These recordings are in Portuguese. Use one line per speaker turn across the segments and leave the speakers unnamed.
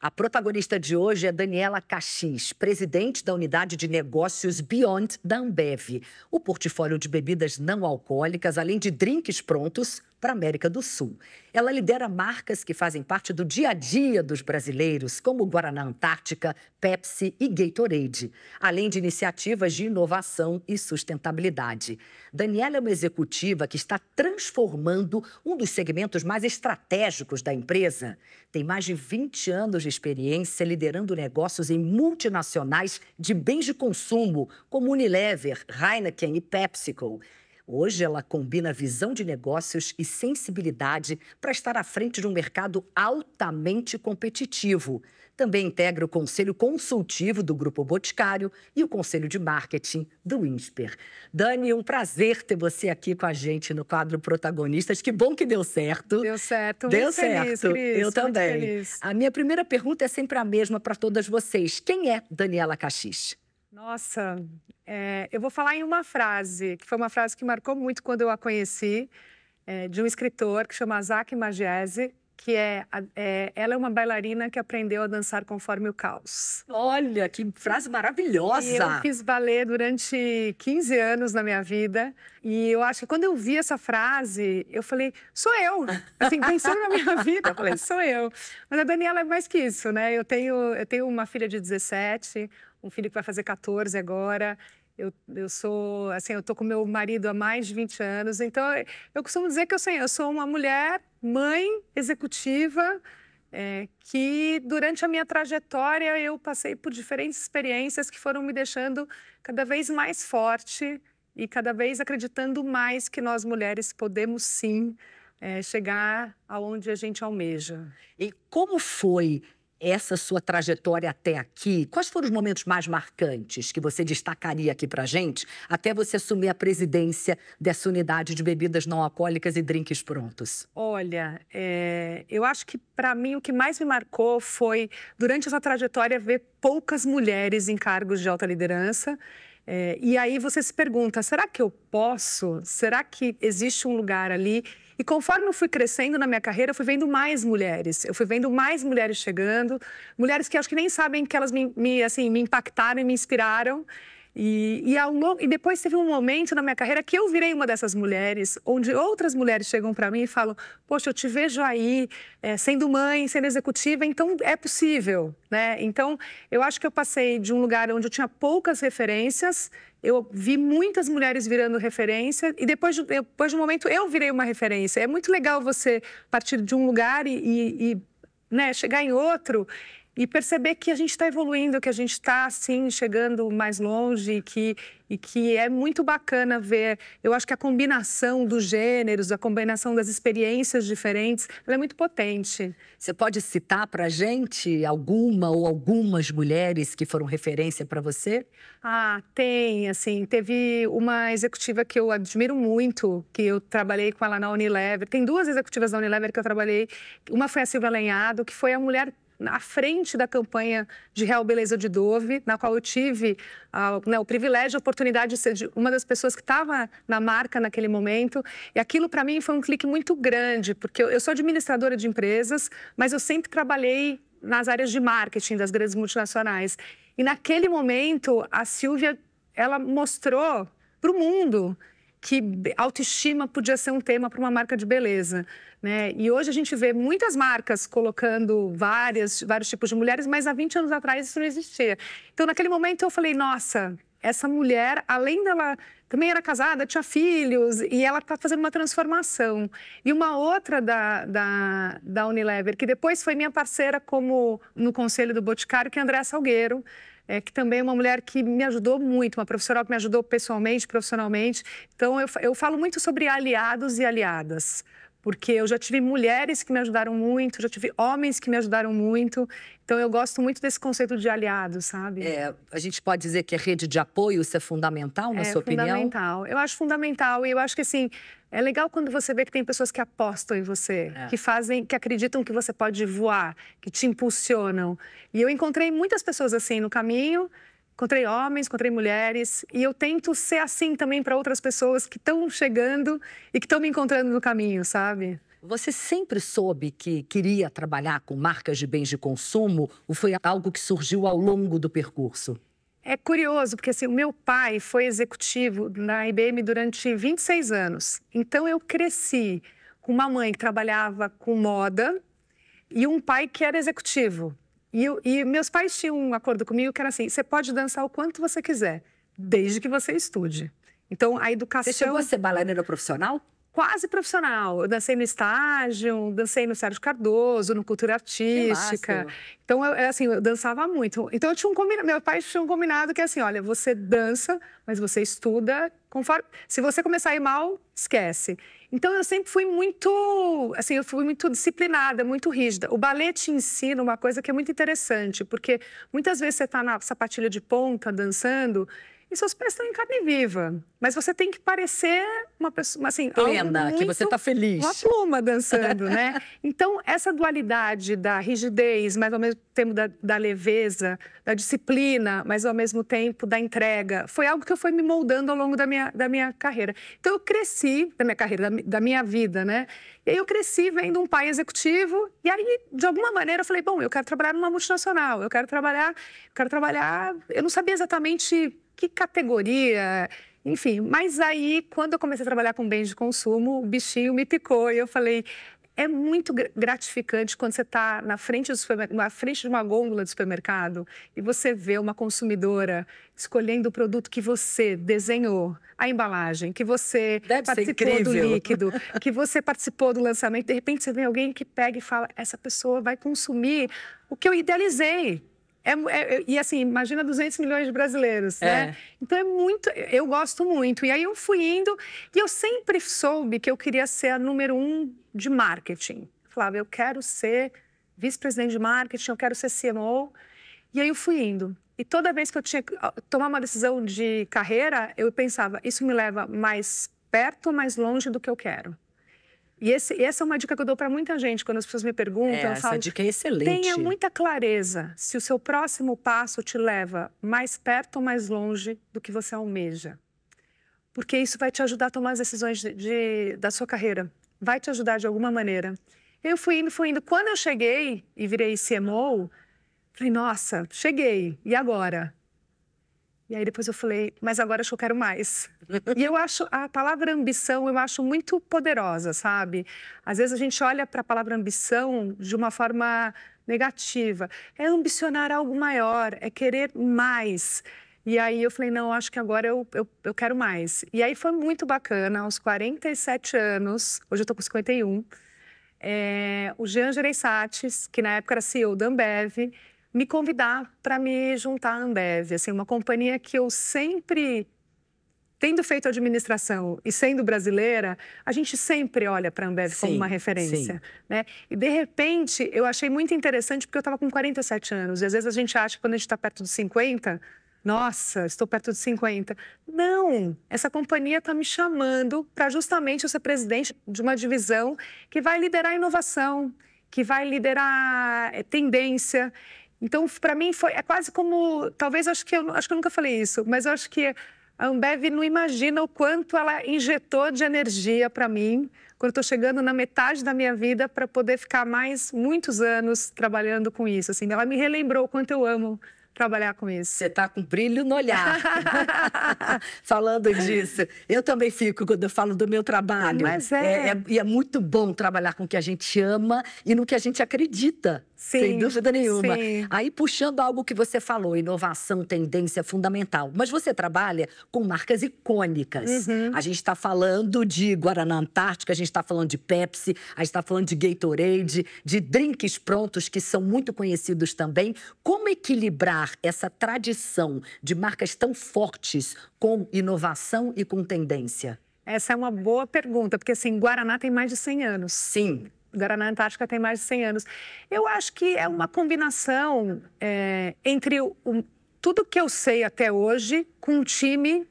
A protagonista de hoje é Daniela Caxis, presidente da unidade de negócios Beyond da Ambev. O portfólio de bebidas não alcoólicas, além de drinks prontos para a América do Sul. Ela lidera marcas que fazem parte do dia a dia dos brasileiros, como Guaraná Antártica, Pepsi e Gatorade, além de iniciativas de inovação e sustentabilidade. Daniela é uma executiva que está transformando um dos segmentos mais estratégicos da empresa. Tem mais de 20 anos de experiência liderando negócios em multinacionais de bens de consumo, como Unilever, Heineken e PepsiCo. Hoje, ela combina visão de negócios e sensibilidade para estar à frente de um mercado altamente competitivo. Também integra o Conselho Consultivo do Grupo Boticário e o Conselho de Marketing do INSPER. Dani, um prazer ter você aqui com a gente no quadro Protagonistas. Que bom que deu certo.
Deu certo.
Deu
muito
certo.
Feliz, Cris,
eu também.
Feliz.
A minha primeira pergunta é sempre a mesma para todas vocês. Quem é Daniela Caxis?
Nossa, eu vou falar em uma frase, que foi uma frase que marcou muito quando eu a conheci, de um escritor que chama Isaac Magese, que ela é uma bailarina que aprendeu a dançar conforme o caos.
Olha, que frase maravilhosa!
E eu fiz balé durante 15 anos na minha vida, e eu acho que quando eu vi essa frase, eu falei, sou eu! Assim, pensando na minha vida, eu falei, sou eu. Mas a Daniela é mais que isso, né? Eu tenho uma filha de 17, um filho que vai fazer 14 agora. Eu sou, assim, eu tô com meu marido há mais de 20 anos, então eu costumo dizer que eu sou uma mulher, mãe, executiva, que durante a minha trajetória eu passei por diferentes experiências que foram me deixando cada vez mais forte e cada vez acreditando mais que nós mulheres podemos sim chegar aonde a gente almeja.
E como foi essa sua trajetória até aqui? Quais foram os momentos mais marcantes que você destacaria aqui pra gente, até você assumir a presidência dessa unidade de bebidas não alcoólicas e drinks prontos?
Olha, eu acho que para mim o que mais me marcou foi, durante essa trajetória, ver poucas mulheres em cargos de alta liderança. E aí você se pergunta, será que eu posso? Será que existe um lugar ali? E conforme eu fui crescendo na minha carreira, eu fui vendo mais mulheres. Eu fui vendo mais mulheres chegando, mulheres que acho que nem sabem que elas me impactaram e me inspiraram. E depois teve um momento na minha carreira que eu virei uma dessas mulheres, onde outras mulheres chegam para mim e falam, poxa, eu te vejo aí, sendo mãe, sendo executiva, então é possível, né? Então, eu acho que eu passei de um lugar onde eu tinha poucas referências, eu vi muitas mulheres virando referência e depois de um momento eu virei uma referência. É muito legal você partir de um lugar né, chegar em outro e perceber que a gente está evoluindo, que a gente está, sim, chegando mais longe e que é muito bacana ver. Eu acho que a combinação dos gêneros, a combinação das experiências diferentes, ela é muito potente.
Você pode citar para a gente alguma ou algumas mulheres que foram referência para você?
Ah, tem, assim, teve uma executiva que eu admiro muito, que eu trabalhei com ela na Unilever. Tem duas executivas da Unilever que eu trabalhei. Uma foi a Silvia Lenhado, que foi a mulher à frente da campanha de Real Beleza de Dove, na qual eu tive o privilégio, a oportunidade de ser uma das pessoas que estava na marca naquele momento. E aquilo, para mim, foi um clique muito grande, porque eu sou administradora de empresas, mas eu sempre trabalhei nas áreas de marketing das grandes multinacionais. E naquele momento, a Silvia, ela mostrou para o mundo que autoestima podia ser um tema para uma marca de beleza, né? E hoje a gente vê muitas marcas colocando vários tipos de mulheres, mas há 20 anos atrás isso não existia. Então, naquele momento, eu falei, nossa, essa mulher, além dela, também era casada, tinha filhos, e ela está fazendo uma transformação. E uma outra da Unilever, que depois foi minha parceira no Conselho do Boticário, que é a Andréa Salgueiro, que também é uma mulher que me ajudou muito, uma profissional que me ajudou pessoalmente, profissionalmente. Então, eu falo muito sobre aliados e aliadas, porque eu já tive mulheres que me ajudaram muito, já tive homens que me ajudaram muito. Então, eu gosto muito desse conceito de aliado, sabe?
A gente pode dizer que a rede de apoio, isso é fundamental, na sua opinião?
É fundamental. Eu acho fundamental. E eu acho que, assim, é legal quando você vê que tem pessoas que apostam em você, que acreditam que você pode voar, que te impulsionam. E eu encontrei muitas pessoas assim no caminho. Encontrei homens, encontrei mulheres, e eu tento ser assim também para outras pessoas que estão chegando e que estão me encontrando no caminho, sabe?
Você sempre soube que queria trabalhar com marcas de bens de consumo ou foi algo que surgiu ao longo do percurso?
É curioso, porque assim, o meu pai foi executivo na IBM durante 26 anos. Então, eu cresci com uma mãe que trabalhava com moda e um pai que era executivo. E meus pais tinham um acordo comigo que era assim, você pode dançar o quanto você quiser, desde que você estude. Então, a educação...
Você chegou a ser bailarina profissional?
Quase profissional. Eu dancei no estágio, dancei no Sérgio Cardoso, no Cultura Artística. Então, eu dançava muito. Então, eu tinha meu pai tinha um combinado que é assim, olha, você dança, mas você estuda conforme... Se você começar a ir mal, esquece. Então, eu sempre fui muito, assim, eu fui muito disciplinada, muito rígida. O balé te ensina uma coisa que é muito interessante, porque muitas vezes você está na sapatilha de ponta, dançando, e seus pés estão em carne viva. Mas você tem que parecer uma pessoa, assim...
Plena, que você está feliz.
Uma pluma dançando, né? Então, essa dualidade da rigidez, mas ao mesmo tempo da leveza, da disciplina, mas ao mesmo tempo da entrega, foi algo que eu fui me moldando ao longo da minha carreira. Então, eu cresci, da minha carreira, da minha vida, né? E aí eu cresci vendo um pai executivo, e aí, de alguma maneira, eu falei, bom, eu quero trabalhar numa multinacional, eu quero trabalhar... Eu não sabia exatamente que categoria, enfim. Mas aí, quando eu comecei a trabalhar com bens de consumo, o bichinho me picou e eu falei, é muito gratificante quando você está na frente de uma gôndola do supermercado e você vê uma consumidora escolhendo o produto que você desenhou, a embalagem, que você participou do líquido, que você participou do lançamento. De repente, você vê alguém que pega e fala, essa pessoa vai consumir o que eu idealizei. E assim, imagina 200 milhões de brasileiros, né? Então, eu gosto muito. E aí eu fui indo e eu sempre soube que eu queria ser a número 1 de marketing. Eu falava, eu quero ser vice-presidente de marketing, eu quero ser CMO. E aí eu fui indo. E toda vez que eu tinha que tomar uma decisão de carreira, eu pensava, isso me leva mais perto ou mais longe do que eu quero? E essa é uma dica que eu dou para muita gente, quando as pessoas me perguntam. Eu falo,
essa dica é excelente.
Tenha muita clareza se o seu próximo passo te leva mais perto ou mais longe do que você almeja. Porque isso vai te ajudar a tomar as decisões da sua carreira. Vai te ajudar de alguma maneira. Eu fui indo. Quando eu cheguei e virei CMO, falei, nossa, cheguei. E agora? E aí depois eu falei, mas agora acho que eu quero mais. E eu acho, a palavra ambição, eu acho muito poderosa, sabe? Às vezes a gente olha para a palavra ambição de uma forma negativa. É ambicionar algo maior, é querer mais. E aí eu falei, não, acho que agora eu quero mais. E aí foi muito bacana, aos 47 anos, hoje eu estou com 51, o Jean Gereissati, que na época era CEO da Ambev, me convidar para me juntar à Ambev, assim, uma companhia que eu sempre, tendo feito administração e sendo brasileira, a gente sempre olha para a Ambev como uma referência, né? E, de repente, eu achei muito interessante porque eu estava com 47 anos, e às vezes a gente acha que quando a gente está perto dos 50, nossa, estou perto dos 50. Não, essa companhia está me chamando para justamente eu ser presidente de uma divisão que vai liderar a inovação, que vai liderar tendência. Então, para mim, é quase como... Talvez, acho que eu nunca falei isso, mas eu acho que a Ambev não imagina o quanto ela injetou de energia para mim, quando eu estou chegando na metade da minha vida, para poder ficar muitos anos trabalhando com isso. Assim, ela me relembrou o quanto eu amo trabalhar com isso.
Você está com brilho no olhar. Falando disso, eu também fico quando eu falo do meu trabalho.
Mas
E é muito bom trabalhar com o que a gente ama e no que a gente acredita.
Sim,
sem dúvida nenhuma.
Sim.
Aí, puxando algo que você falou, inovação, tendência fundamental. Mas você trabalha com marcas icônicas. A gente está falando de Guaraná Antártica, a gente está falando de Pepsi, a gente está falando de Gatorade, de drinks prontos, que são muito conhecidos também. Como equilibrar essa tradição de marcas tão fortes com inovação e com tendência?
Essa é uma boa pergunta, porque, assim, Guaraná tem mais de 100 anos.
Sim.
Guaraná Antártica tem mais de 100 anos. Eu acho que é uma combinação entre tudo que eu sei até hoje com um time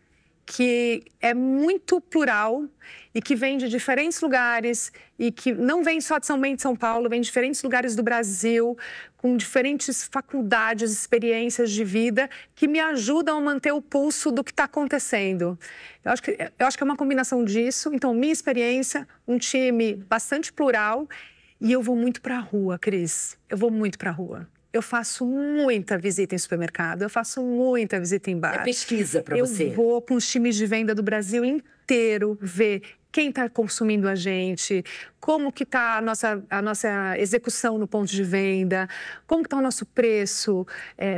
que é muito plural e que vem de diferentes lugares e que não vem só de São Bento, de São Paulo, vem de diferentes lugares do Brasil, com diferentes faculdades, experiências de vida que me ajudam a manter o pulso do que está acontecendo. Eu acho que é uma combinação disso. Então, minha experiência, um time bastante plural e eu vou muito para a rua, Cris. Eu vou muito para a rua. Eu faço muita visita em supermercado, eu faço muita visita em bar.
É pesquisa para você.
Eu vou com os times de venda do Brasil inteiro ver quem está consumindo a gente, como que está a nossa execução no ponto de venda, como que está o nosso preço,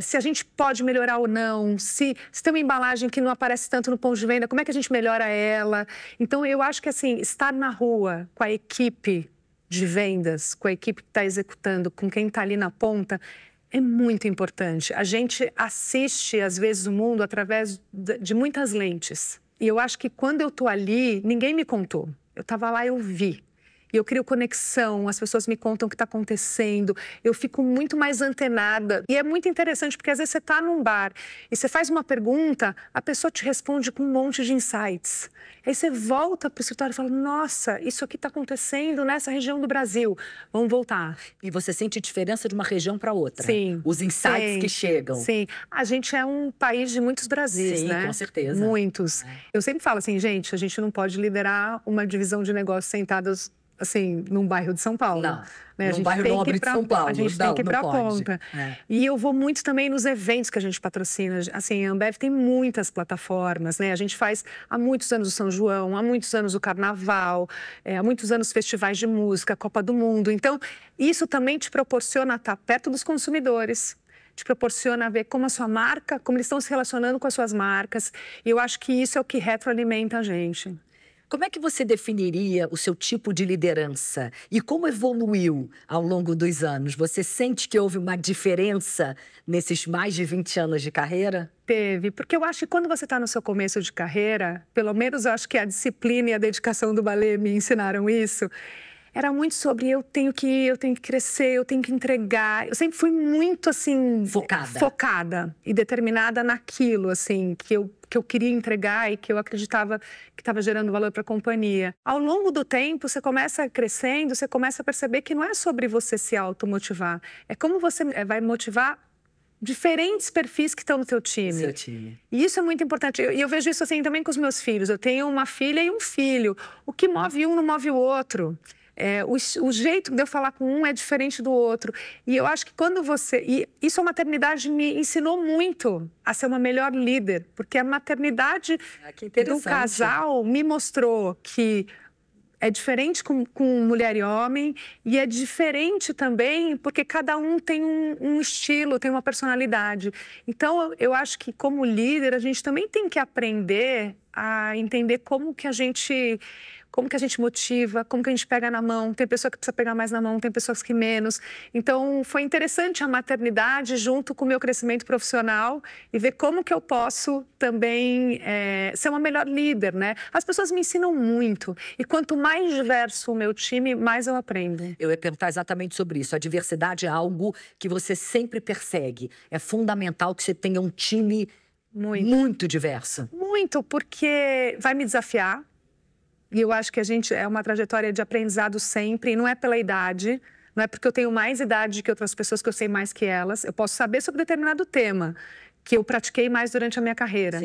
se a gente pode melhorar ou não, se tem uma embalagem que não aparece tanto no ponto de venda, como é que a gente melhora ela. Então, eu acho que assim, estar na rua com a equipe de vendas, com a equipe que está executando, com quem está ali na ponta, é muito importante. A gente assiste, às vezes, o mundo através de muitas lentes. E eu acho que quando eu estou ali, ninguém me contou. Eu estava lá, eu vi. E eu crio conexão, as pessoas me contam o que está acontecendo, eu fico muito mais antenada. E é muito interessante, porque às vezes você está num bar e você faz uma pergunta, a pessoa te responde com um monte de insights. Aí você volta para o escritório e fala, nossa, isso aqui está acontecendo nessa região do Brasil, vamos voltar.
E você sente diferença de uma região para outra?
Sim.
Os insights que chegam?
Sim. A gente é um país de muitos Brasis,
né?
Sim,
com certeza.
Muitos. Eu sempre falo assim, gente, a gente não pode liderar uma divisão de negócios sentadas assim, num bairro de São Paulo.
Não,
né?
num bairro nobre de São Paulo.
A gente tem que ir para a ponta.
É.
E eu vou muito também nos eventos que a gente patrocina. Assim, a Ambev tem muitas plataformas, né? A gente faz há muitos anos o São João, há muitos anos o Carnaval, há muitos anos festivais de música, Copa do Mundo. Então, isso também te proporciona estar perto dos consumidores, te proporciona ver como a sua marca, como eles estão se relacionando com as suas marcas. E eu acho que isso é o que retroalimenta a gente.
Como é que você definiria o seu tipo de liderança? E como evoluiu ao longo dos anos? Você sente que houve uma diferença nesses mais de 20 anos de carreira?
Teve, porque eu acho que quando você está no seu começo de carreira, pelo menos eu acho que a disciplina e a dedicação do balé me ensinaram isso, era muito sobre eu tenho que crescer, eu tenho que entregar. Eu sempre fui muito, assim... Focada e determinada naquilo, assim, que eu queria entregar e que eu acreditava que estava gerando valor para a companhia. Ao longo do tempo, você começa crescendo, você começa a perceber que não é sobre você se automotivar. É como você vai motivar diferentes perfis que estão no teu time.
Seu time.
E isso é muito importante. E eu vejo isso assim também com os meus filhos. Eu tenho uma filha e um filho. O que move um não move o outro. O jeito de eu falar com um é diferente do outro. E eu acho que quando você... E isso a maternidade me ensinou muito a ser uma melhor líder. Porque a maternidade do casal me mostrou que é diferente com mulher e homem. E é diferente também porque cada um tem um estilo, tem uma personalidade. Então, eu acho que como líder, a gente também tem que aprender a entender como que a gente motiva, como que a gente pega na mão. Tem pessoa que precisa pegar mais na mão, tem pessoas que menos. Então, foi interessante a maternidade junto com o meu crescimento profissional e ver como que eu posso também ser uma melhor líder, né? As pessoas me ensinam muito. E quanto mais diverso o meu time, mais eu aprendo.
Eu ia perguntar exatamente sobre isso. A diversidade é algo que você sempre persegue. É fundamental que você tenha um time muito diverso.
Muito, porque vai me desafiar. E eu acho que a gente é uma trajetória de aprendizado sempre, e não é pela idade, não é porque eu tenho mais idade que outras pessoas que eu sei mais que elas. Eu posso saber sobre determinado tema que eu pratiquei mais durante a minha carreira.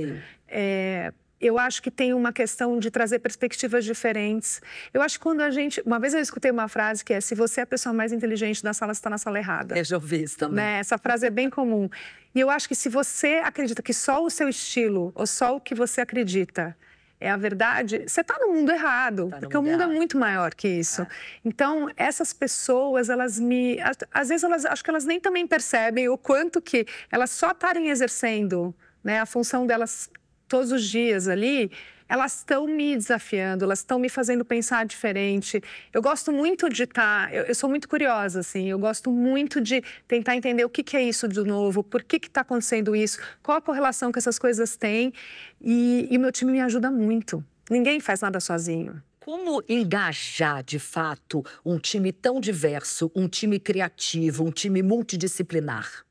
Eu acho que tem uma questão de trazer perspectivas diferentes. Eu acho que quando a gente... Uma vez eu escutei uma frase que é: se você é a pessoa mais inteligente da sala, você está na sala errada.
Eu já ouvi isso também.
Né? Essa frase é bem comum. E eu acho que se você acredita que só o seu estilo, ou só o que você acredita é a verdade, você está no mundo errado, porque o mundo é muito maior que isso. Então, essas pessoas, às vezes, acho que elas nem também percebem o quanto que elas só estarem exercendo, né, a função delas todos os dias ali, elas estão me desafiando, elas estão me fazendo pensar diferente. Eu gosto muito de estar... Eu sou muito curiosa, assim. Eu gosto muito de tentar entender o que é isso de novo, por que está acontecendo isso, qual a correlação que essas coisas têm. E o meu time me ajuda muito. Ninguém faz nada sozinho.
Como engajar, de fato, um time tão diverso, um time criativo, um time multidisciplinar?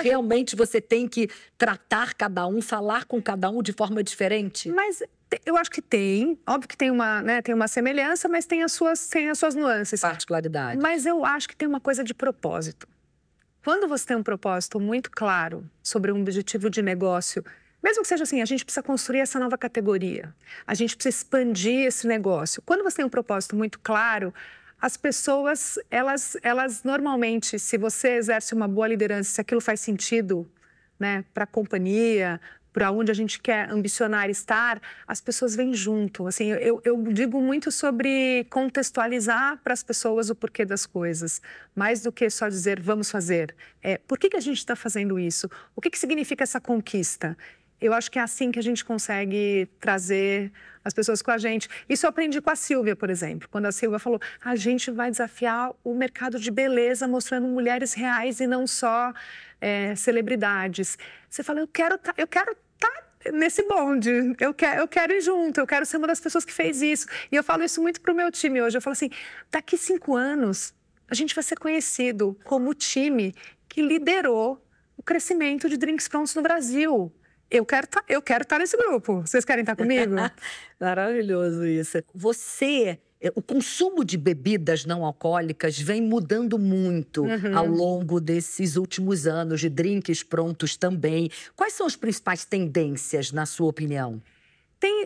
Realmente você tem que tratar cada um, falar com cada um de forma diferente?
Mas eu acho que tem. Óbvio que tem uma, né, tem uma semelhança, mas tem as suas nuances.
Particularidade.
Mas eu acho que tem uma coisa de propósito. Quando você tem um propósito muito claro sobre um objetivo de negócio, mesmo que seja assim, a gente precisa construir essa nova categoria, a gente precisa expandir esse negócio. Quando você tem um propósito muito claro, as pessoas, elas normalmente, se você exerce uma boa liderança, se aquilo faz sentido, né, para a companhia, para onde a gente quer ambicionar estar, as pessoas vêm junto. Assim, eu digo muito sobre contextualizar para as pessoas o porquê das coisas, mais do que só dizer vamos fazer. Por que a gente está fazendo isso? O que significa essa conquista? Eu acho que é assim que a gente consegue trazer as pessoas com a gente. Isso eu aprendi com a Silvia, por exemplo. Quando a Silvia falou, a gente vai desafiar o mercado de beleza mostrando mulheres reais e não só celebridades. Você fala, eu quero tá nesse bonde, eu quero ir junto, eu quero ser uma das pessoas que fez isso. E eu falo isso muito para o meu time hoje. Eu falo assim, daqui 5 anos, a gente vai ser conhecido como o time que liderou o crescimento de drinks prontos no Brasil. Eu quero estar nesse grupo. Vocês querem estar comigo?
Maravilhoso isso. O consumo de bebidas não alcoólicas vem mudando muito ao longo desses últimos anos, de drinks prontos também. Quais são as principais tendências, na sua opinião?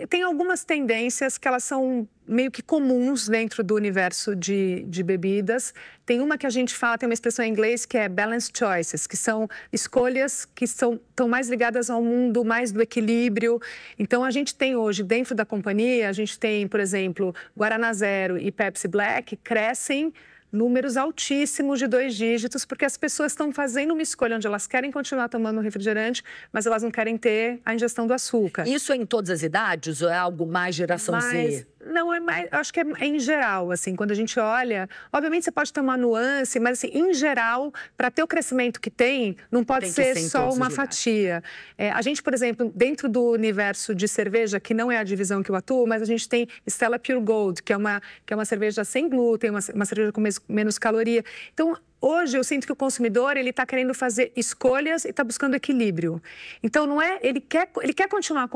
Tem algumas tendências que elas são meio que comuns dentro do universo de bebidas. Tem uma que a gente fala, tem uma expressão em inglês que é balanced choices, que são escolhas que estão mais ligadas ao mundo mais do equilíbrio. Então, a gente tem hoje, dentro da companhia, a gente tem, por exemplo, Guaraná Zero e Pepsi Black crescem números altíssimos de 2 dígitos, porque as pessoas estão fazendo uma escolha onde elas querem continuar tomando refrigerante, mas elas não querem ter a ingestão do açúcar.
Isso é em todas as idades ou é algo mais geração Z?
Não, acho que é em geral, assim, quando a gente olha, obviamente você pode ter uma nuance, mas assim, em geral, para ter o crescimento que tem, não pode ser só uma fatia. A gente, por exemplo, dentro do universo de cerveja, que não é a divisão que eu atuo, mas a gente tem Stella Pure Gold, que é uma cerveja sem glúten, uma cerveja com menos caloria. Então, hoje eu sinto que o consumidor ele está querendo fazer escolhas e está buscando equilíbrio. Então não é, ele quer continuar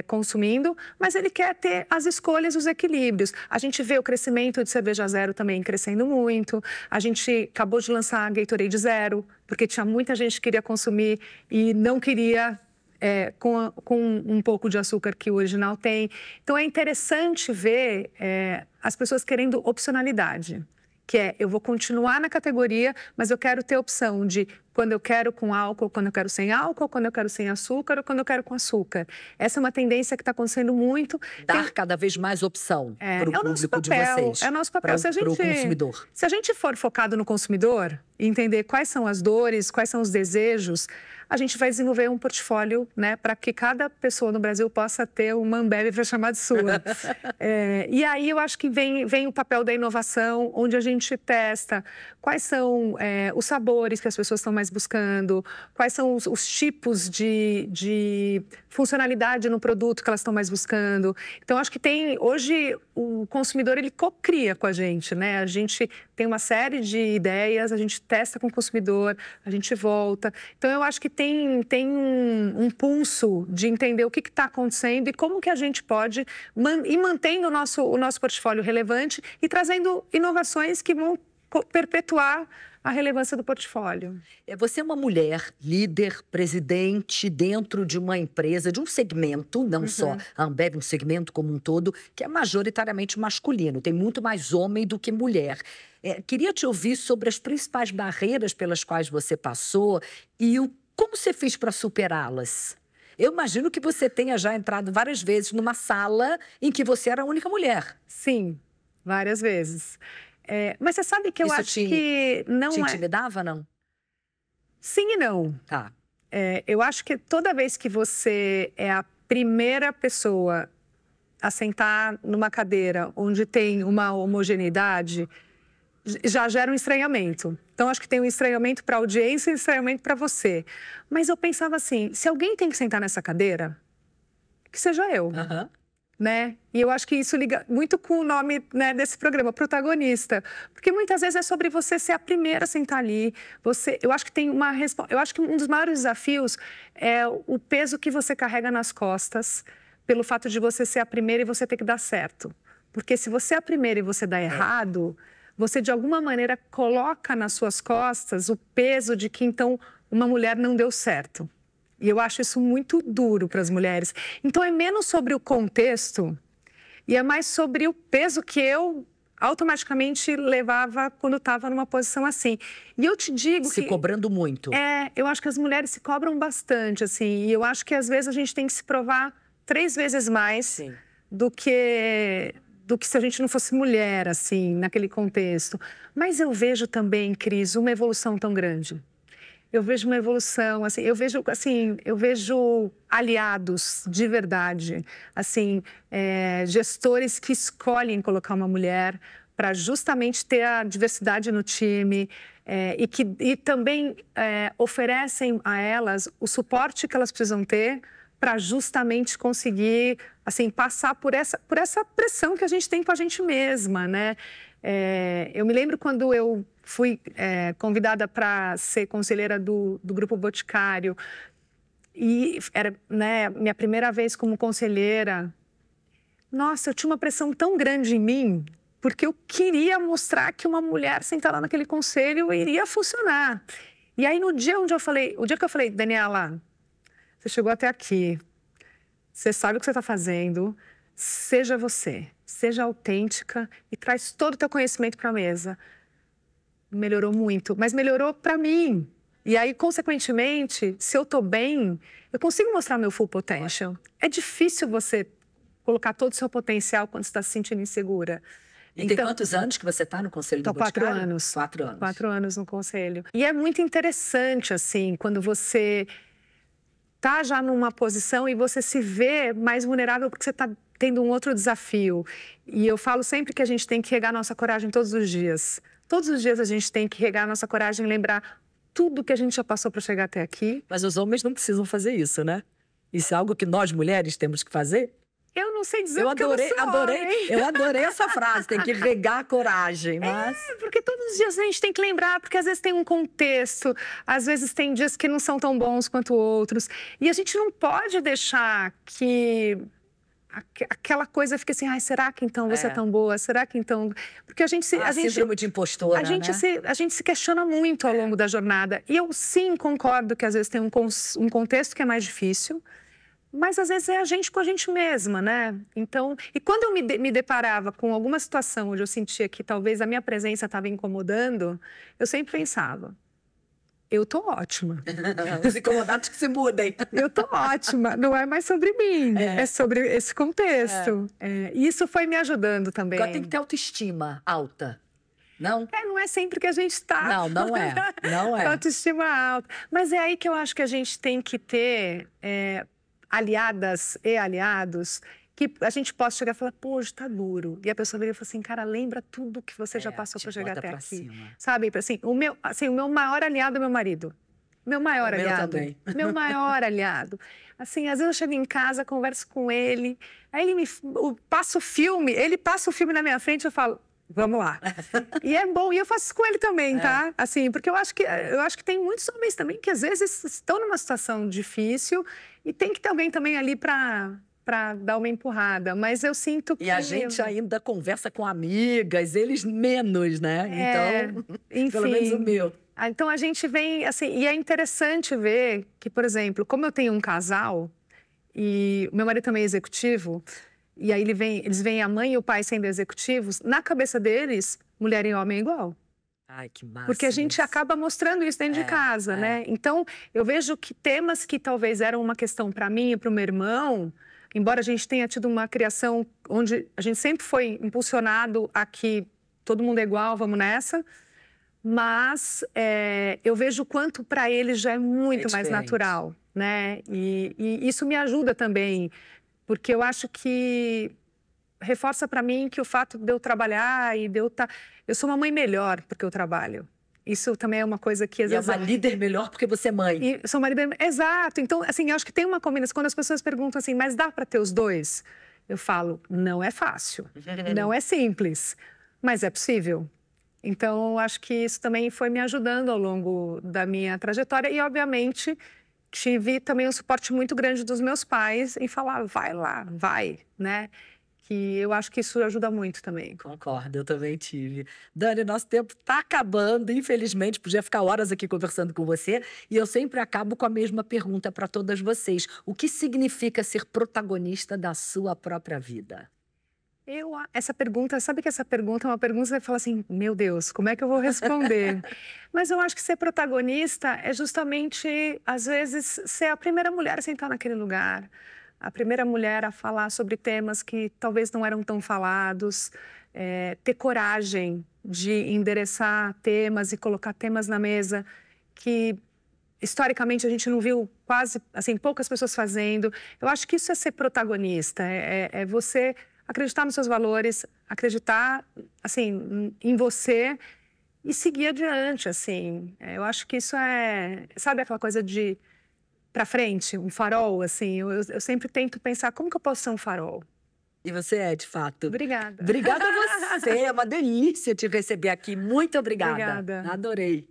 consumindo, mas ele quer ter as escolhas, os equilíbrios. A gente vê o crescimento de cerveja zero também crescendo muito. A gente acabou de lançar a Gatorade Zero, porque tinha muita gente que queria consumir e não queria com um pouco de açúcar que o original tem. Então é interessante ver as pessoas querendo opcionalidade. Que eu vou continuar na categoria, mas eu quero ter opção de quando eu quero com álcool, quando eu quero sem álcool, quando eu quero sem açúcar ou quando eu quero com açúcar. Essa é uma tendência que está acontecendo muito.
Dar cada vez mais opção para o público de vocês.
É o nosso papel.
Para o consumidor.
Se a gente for focado no consumidor e entender quais são as dores, quais são os desejos, a gente vai desenvolver um portfólio, né, para que cada pessoa no Brasil possa ter uma Ambev para chamar de sua. E aí eu acho que vem o papel da inovação, onde a gente testa quais são os sabores que as pessoas estão mais buscando, quais são os tipos de funcionalidade no produto que elas estão mais buscando. Então, acho que hoje o consumidor ele cocria com a gente, né? A gente tem uma série de ideias, a gente testa com o consumidor, a gente volta. Então, eu acho que tem um pulso de entender o que está acontecendo e como que a gente pode ir mantendo o nosso portfólio relevante e trazendo inovações que vão perpetuar a relevância do portfólio.
Você é uma mulher, líder, presidente dentro de uma empresa, de um segmento, não só a Ambev, um segmento como um todo, que é majoritariamente masculino, tem muito mais homem do que mulher. Queria te ouvir sobre as principais barreiras pelas quais você passou e como você fez para superá-las. Eu imagino que você tenha já entrado várias vezes numa sala em que você era a única mulher.
Sim, várias vezes. Mas você sabe que eu acho que não
te intimidava, não?
Sim e não.
Tá.
Eu acho que toda vez que você é a primeira pessoa a sentar numa cadeira onde tem uma homogeneidade, já gera um estranhamento. Então, acho que tem um estranhamento para a audiência e um estranhamento para você. Mas eu pensava assim, se alguém tem que sentar nessa cadeira, que seja eu. né? E eu acho que isso liga muito com o nome, né, desse programa, protagonista. Porque muitas vezes é sobre você ser a primeira a sentar ali. Eu acho que eu acho que um dos maiores desafios é o peso que você carrega nas costas pelo fato de você ser a primeira e você ter que dar certo. Porque se você é a primeira e você dá errado, você de alguma maneira coloca nas suas costas o peso de que então uma mulher não deu certo. E eu acho isso muito duro para as mulheres. Então, é menos sobre o contexto e é mais sobre o peso que eu automaticamente levava quando estava numa posição assim. E eu te digo
Se cobrando muito.
eu acho que as mulheres se cobram bastante, assim. E eu acho que, às vezes, a gente tem que se provar 3 vezes mais do que se a gente não fosse mulher, assim, naquele contexto. Mas eu vejo também, Cris, uma evolução tão grande. Eu vejo uma evolução, assim, eu vejo aliados de verdade, assim, gestores que escolhem colocar uma mulher para justamente ter a diversidade no time e também oferecem a elas o suporte que elas precisam ter para justamente conseguir, assim, passar por essa pressão que a gente tem com a gente mesma, né? Eu me lembro quando eu fui convidada para ser conselheira do Grupo Boticário e era, né, minha primeira vez como conselheira. Nossa, eu tinha uma pressão tão grande em mim, porque eu queria mostrar que uma mulher sentada naquele conselho iria funcionar. E aí, o dia que eu falei, Daniela, você chegou até aqui, você sabe o que você está fazendo, seja você, seja autêntica e traz todo o teu conhecimento para a mesa. Melhorou muito, mas melhorou para mim. E aí, consequentemente, se eu estou bem, eu consigo mostrar meu full potential. É difícil você colocar todo o seu potencial quando você está se sentindo insegura.
E tem quantos anos que você está no Conselho do Boticário?
4 anos.
4 anos.
4 anos no Conselho. E é muito interessante, assim, quando você está já numa posição e você se vê mais vulnerável porque você está tendo um outro desafio. E eu falo sempre que a gente tem que regar nossa coragem todos os dias. Todos os dias a gente tem que regar nossa coragem e lembrar tudo que a gente já passou para chegar até aqui.
Mas os homens não precisam fazer isso, né? Isso é algo que nós, mulheres, temos que fazer?
Eu não sei dizer
eu adorei essa frase, tem que regar a coragem, mas...
porque todos os dias a gente tem que lembrar, porque às vezes tem um contexto, às vezes tem dias que não são tão bons quanto outros. E a gente não pode deixar que aquela coisa fica assim, ai, será que então você é tão boa? Será que então... Porque a gente
síndrome de impostora,
a gente se questiona muito ao longo da jornada. E eu sim concordo que às vezes tem um contexto que é mais difícil, mas às vezes é a gente com a gente mesma, né? Então, e quando eu me deparava com alguma situação onde eu sentia que talvez a minha presença estava incomodando, eu sempre pensava, eu tô ótima.
Os incomodados que se mudem.
Eu tô ótima. Não é mais sobre mim, é sobre esse contexto. E isso foi me ajudando também.
Agora tem que ter autoestima alta. Não?
Não é sempre que a gente está.
Não é. Não é.
Autoestima alta. Mas é aí que eu acho que a gente tem que ter aliadas e aliados que a gente possa chegar e falar, pô, hoje tá duro. E a pessoa vira e fala assim, cara, lembra tudo que você já passou para chegar até aqui. Cima. Sabe? Assim, o meu maior aliado é meu marido. Meu maior aliado.
Também.
Meu maior aliado. Assim, às vezes eu chego em casa, converso com ele, aí ele passa o filme, na minha frente e eu falo, vamos lá. E é bom, e eu faço isso com ele também, tá? Assim, porque eu acho que tem muitos homens também que às vezes estão numa situação difícil e tem que ter alguém também ali para dar uma empurrada, mas eu sinto que...
E a gente ainda conversa com amigas, eles menos, né? Então,
enfim,
pelo menos o meu.
Então, a gente vem, assim, e é interessante ver que, por exemplo, como eu tenho um casal, e o meu marido também é executivo, e aí eles veem a mãe e o pai sendo executivos, na cabeça deles, mulher e homem é igual.
Ai, que massa.
Porque a gente acaba mostrando isso dentro de casa, né? Então, eu vejo que temas que talvez eram uma questão para mim e para o meu irmão, embora a gente tenha tido uma criação onde a gente sempre foi impulsionado a que todo mundo é igual, vamos nessa, mas eu vejo o quanto para eles já é muito mais natural, né? E isso me ajuda também, porque eu acho que reforça para mim que o fato de eu trabalhar e de eu estar... Eu sou uma mãe melhor porque eu trabalho. Isso também é uma coisa que... Às vezes,
é uma líder melhor porque você é mãe.
E sou uma líder... Exato. Então, assim, eu acho que tem uma combinação. Quando as pessoas perguntam assim, mas dá para ter os dois? eu falo, não é fácil, não é simples, mas é possível. Então, eu acho que isso também foi me ajudando ao longo da minha trajetória e, obviamente, tive também um suporte muito grande dos meus pais em falar, vai lá, vai, né? Que eu acho que isso ajuda muito também.
Concordo, eu também tive. Dani, nosso tempo está acabando, infelizmente, podia ficar horas aqui conversando com você, e eu sempre acabo com a mesma pergunta para todas vocês. O que significa ser protagonista da sua própria vida?
Essa pergunta, sabe que essa pergunta é uma pergunta que você fala assim, meu Deus, como é que eu vou responder? Mas eu acho que ser protagonista é justamente, às vezes, ser a primeira mulher a sentar naquele lugar, a primeira mulher a falar sobre temas que talvez não eram tão falados, ter coragem de endereçar temas e colocar temas na mesa que historicamente a gente não viu quase, assim, poucas pessoas fazendo. Eu acho que isso é ser protagonista, é você acreditar nos seus valores, acreditar, assim, em você e seguir adiante, assim. Eu acho que isso sabe aquela coisa de para frente, um farol, assim. Eu sempre tento pensar como que eu posso ser um farol.
E você é, de fato.
Obrigada.
Obrigada a você, é uma delícia te receber aqui. Muito obrigada.
Obrigada.
Adorei.